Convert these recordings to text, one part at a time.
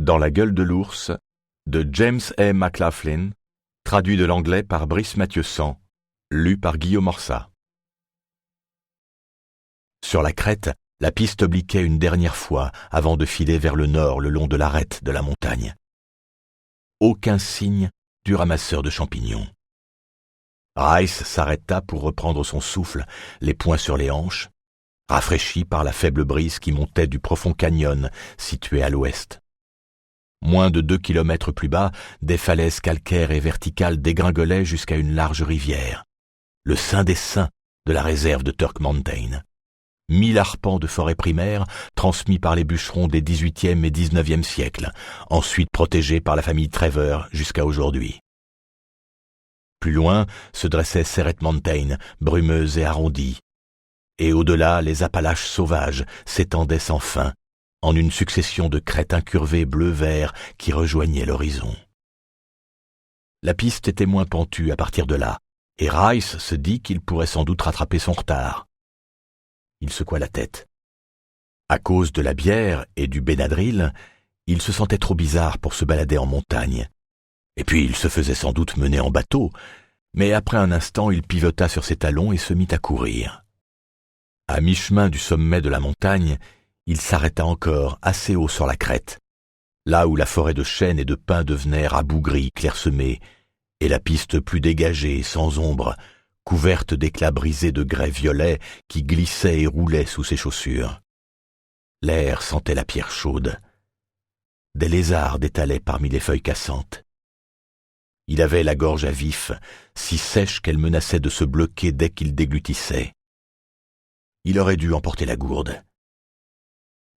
Dans la gueule de l'ours, de James A. McLaughlin, traduit de l'anglais par Brice Mathieu-San, lu par Guillaume Orsat. Sur la crête, la piste obliquait une dernière fois avant de filer vers le nord le long de l'arête de la montagne. Aucun signe du ramasseur de champignons. Rice s'arrêta pour reprendre son souffle, les poings sur les hanches, rafraîchi par la faible brise qui montait du profond canyon situé à l'ouest. Moins de 2 kilomètres plus bas, des falaises calcaires et verticales dégringolaient jusqu'à une large rivière, le saint des saints de la réserve de Turk Mountain. 1000 arpents de forêt primaire transmis par les bûcherons des XVIIIe et XIXe siècles, ensuite protégés par la famille Trevor jusqu'à aujourd'hui. Plus loin se dressait Serret Mountain, brumeuse et arrondie, et au-delà les Appalaches sauvages s'étendaient sans fin, en une succession de crêtes incurvées bleu-vert qui rejoignaient l'horizon. La piste était moins pentue à partir de là, et Rice se dit qu'il pourrait sans doute rattraper son retard. Il secoua la tête. À cause de la bière et du Benadryl, il se sentait trop bizarre pour se balader en montagne. Et puis il se faisait sans doute mener en bateau, mais après un instant il pivota sur ses talons et se mit à courir. À mi-chemin du sommet de la montagne, il s'arrêta encore assez haut sur la crête, là où la forêt de chênes et de pins devenait rabougrie, clairsemée, et la piste plus dégagée, sans ombre, couverte d'éclats brisés de grès violet qui glissaient et roulaient sous ses chaussures. L'air sentait la pierre chaude. Des lézards détalaient parmi les feuilles cassantes. Il avait la gorge à vif, si sèche qu'elle menaçait de se bloquer dès qu'il déglutissait. Il aurait dû emporter la gourde.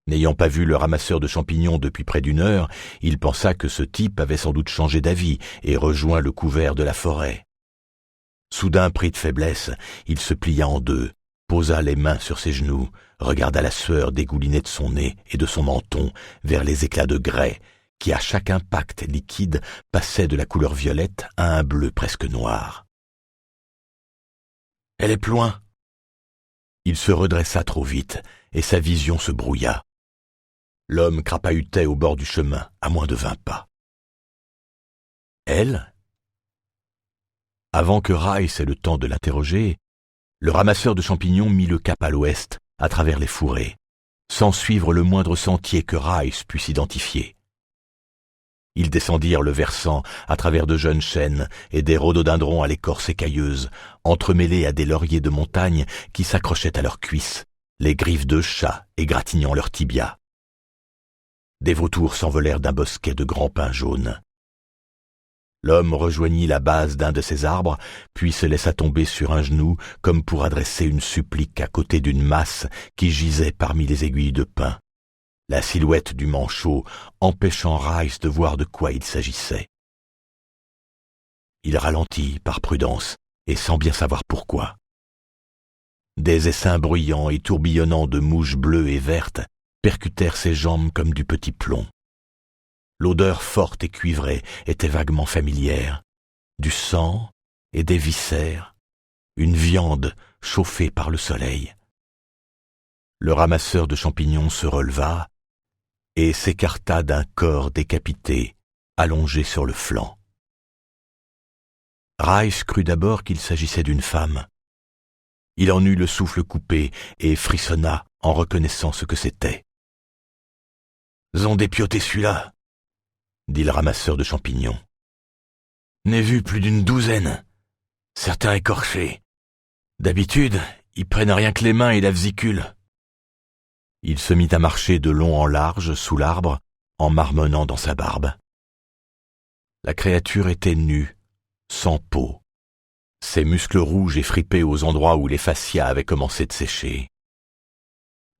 N'ayant pas vu le ramasseur de champignons depuis près d'1 heure, il pensa que ce type avait sans doute changé d'avis et rejoint le couvert de la forêt. Soudain pris de faiblesse, il se plia en deux, posa les mains sur ses genoux, regarda la sueur dégoulinée de son nez et de son menton vers les éclats de grès qui, à chaque impact liquide, passaient de la couleur violette à un bleu presque noir. « Elle est plus loin !» Il se redressa trop vite et sa vision se brouilla. L'homme crapahutait au bord du chemin, à moins de 20 pas. Elle ? Avant que Rice ait le temps de l'interroger, le ramasseur de champignons mit le cap à l'ouest, à travers les fourrés, sans suivre le moindre sentier que Rice puisse identifier. Ils descendirent le versant à travers de jeunes chênes et des rhododendrons à l'écorce écailleuse, entremêlés à des lauriers de montagne qui s'accrochaient à leurs cuisses, les griffes de chat égratignant leurs tibias. Des vautours s'envolèrent d'un bosquet de grands pins jaunes. L'homme rejoignit la base d'un de ces arbres, puis se laissa tomber sur un genou comme pour adresser une supplique à côté d'une masse qui gisait parmi les aiguilles de pin, la silhouette du manchot empêchant Rice de voir de quoi il s'agissait. Il ralentit par prudence et sans bien savoir pourquoi. Des essaims bruyants et tourbillonnants de mouches bleues et vertes percutèrent ses jambes comme du petit plomb. L'odeur forte et cuivrée était vaguement familière. Du sang et des viscères, une viande chauffée par le soleil. Le ramasseur de champignons se releva et s'écarta d'un corps décapité, allongé sur le flanc. Rice crut d'abord qu'il s'agissait d'une femme. Il en eut le souffle coupé et frissonna en reconnaissant ce que c'était. « Ils ont dépioté celui-là !» dit le ramasseur de champignons. « N'ai vu plus d'une douzaine, certains écorchés. D'habitude, ils prennent rien que les mains et la vésicule. » Il se mit à marcher de long en large sous l'arbre, en marmonnant dans sa barbe. La créature était nue, sans peau, ses muscles rouges et fripés aux endroits où les fascias avaient commencé de sécher.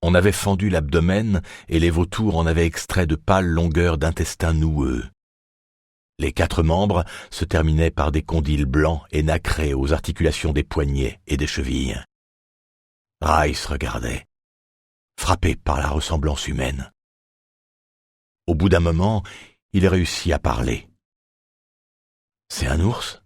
On avait fendu l'abdomen et les vautours en avaient extrait de pâles longueurs d'intestins noueux. Les 4 membres se terminaient par des condyles blancs et nacrés aux articulations des poignets et des chevilles. Rice regardait, frappé par la ressemblance humaine. Au bout d'un moment, il réussit à parler. « C'est un ours ?